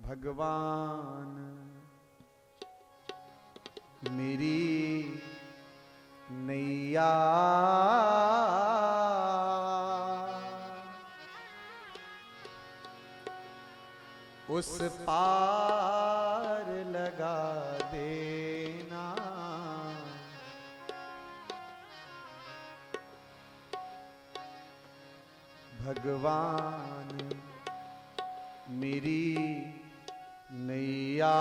भगवान मेरी नैया उस पार लगा देना। भगवान मेरी नैया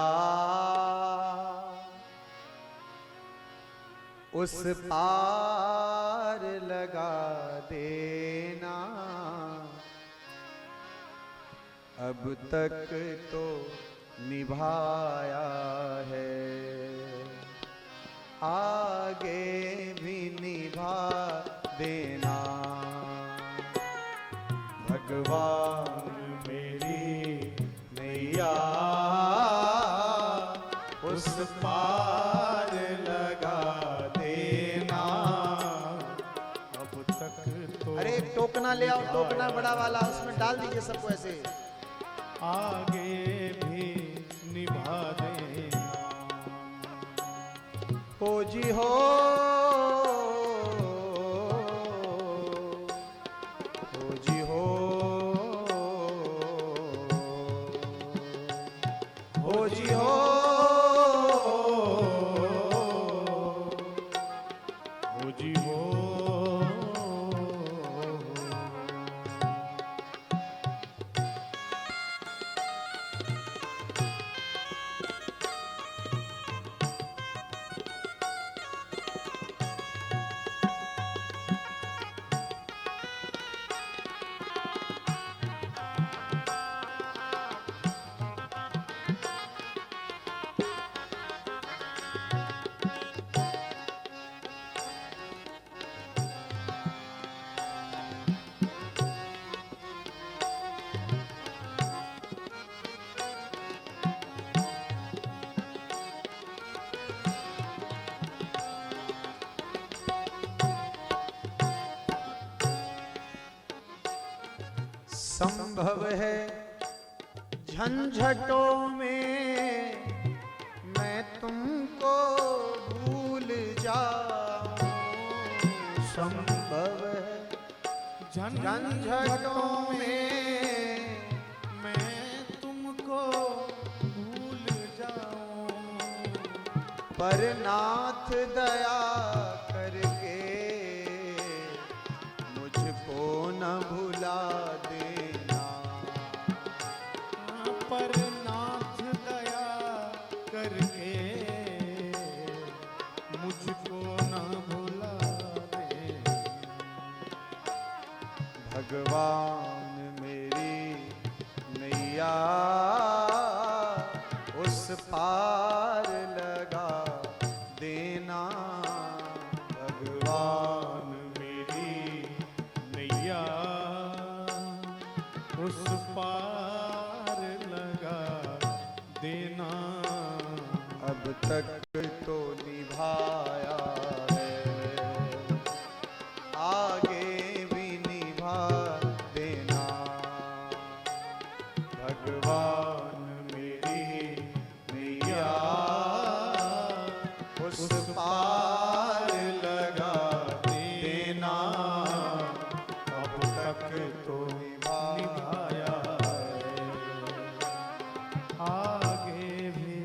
उस पार लगा देना। अब तक तो निभाया है, आगे भी निभा देना। भगवान मेरी नैया उस पार लगा देना। अब तक तो अरे एक टोकना ले आओ, टोकना बड़ा वाला, उसमें डाल दीजिए सबको ऐसे। आगे भी निभा देना। हो जी हो, हो जी हो, हो जी हो, हो जी हो। संभव है झंझटों में मैं तुमको भूल जाऊं। संभव है झंझटों में मैं तुमको भूल जाऊं। पर नाथ दया करके मुझको न भुला देना। पर नाथ दया करके मुझको न भुला देना। भगवान मेरी नैया उस पार लगा देना। भगवान मेरी नैया उस पार लगा देना। अब तक तो निभाया है, आगे भी निभा देना। भगवान मेरी नैया उस पार लगा देना। अब तक तो निभाया है, आगे भी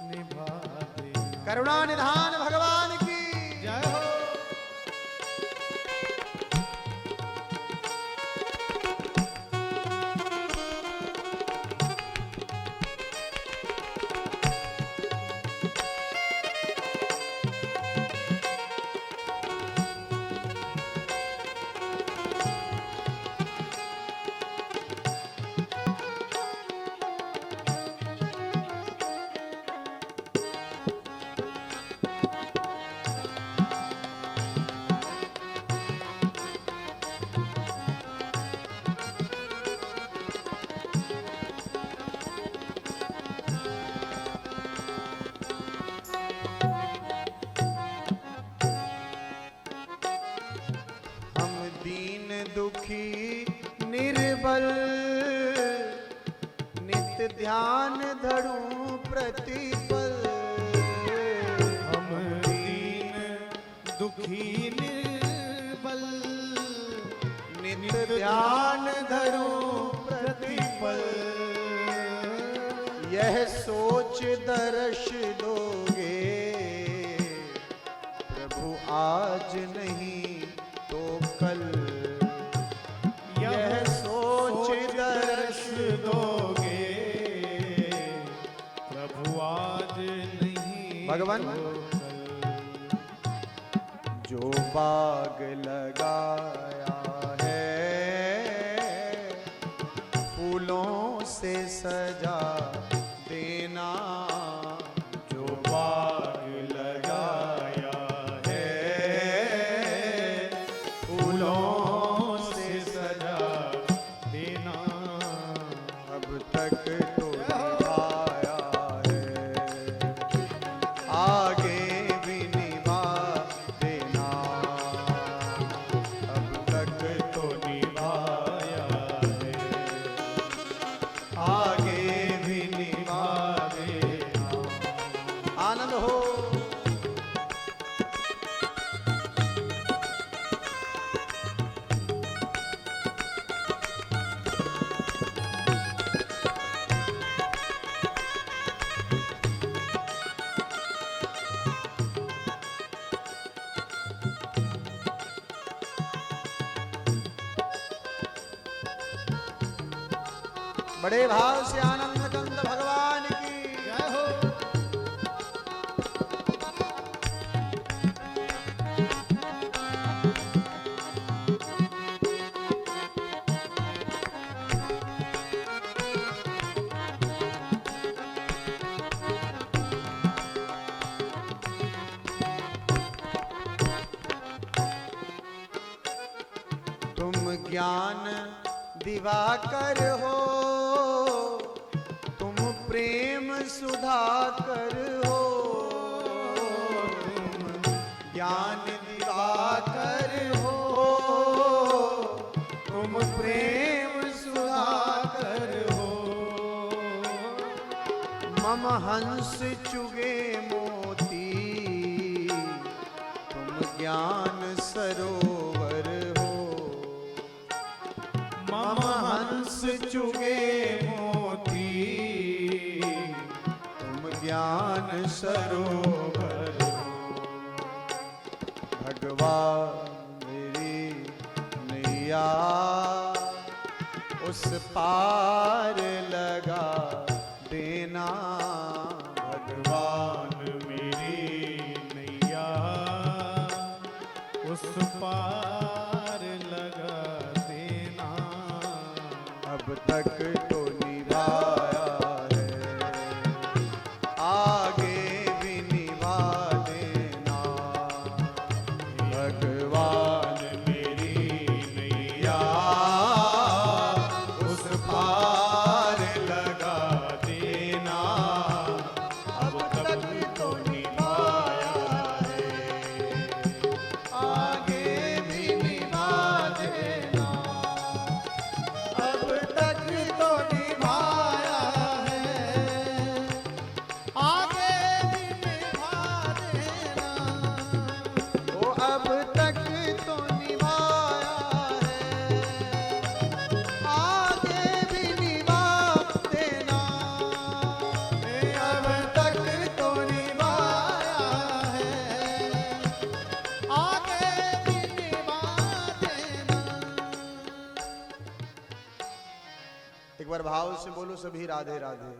निभा देना। करुणा निधान भगवान की जय हो। ध्यान धरूं प्रतिपल। हम दीन दुखी निर्बल, नित ध्यान धरूं प्रतिपल। यह सोच दर्श दोगे प्रभु आज नहीं तो कल। यह सोच दर्श दोगे प्रभु आज नहीं भगवान। तो कल। जो बाग लगाया है फूलों से सजा देना। जो बाग लगाया है फूलों से सजा देना। अब तक तो निभाया है आगे भी निभा देना। अब तक तो निभाया है आगे भी निभा देना। आनंद हो। बड़े भाव से आनंद कंद भगवान की जय हो। तुम ज्ञान दिवाकर हो, तुम प्रेम सुधाकर हो। तुम ज्ञान दिवाकर हो, तुम प्रेम सुधाकर हो। मम हंस चुगे मोती, तुम ज्ञान सरोवर हो। मम हंस चुगे मोती, तुम ज्ञान सरोवर हो। भगवान मेरी नैया उस पार लगा देना। भगवान मेरी नैया उस पार लगा देना। अब तक तो निभाया है आगे भी निभा देना। भगवान मेरी नैया उस पार लगा देना। अब तक तो निभाया है आगे भी निभा देना। अब तक तो निभाया है आगे भी निभा देना। ओ अब तक तो निभाया है आगे भी निभा देना। अब तक तो निभाया है आगे भी निभा देना। एक बार भाव से बोलो सभी राधे राधे।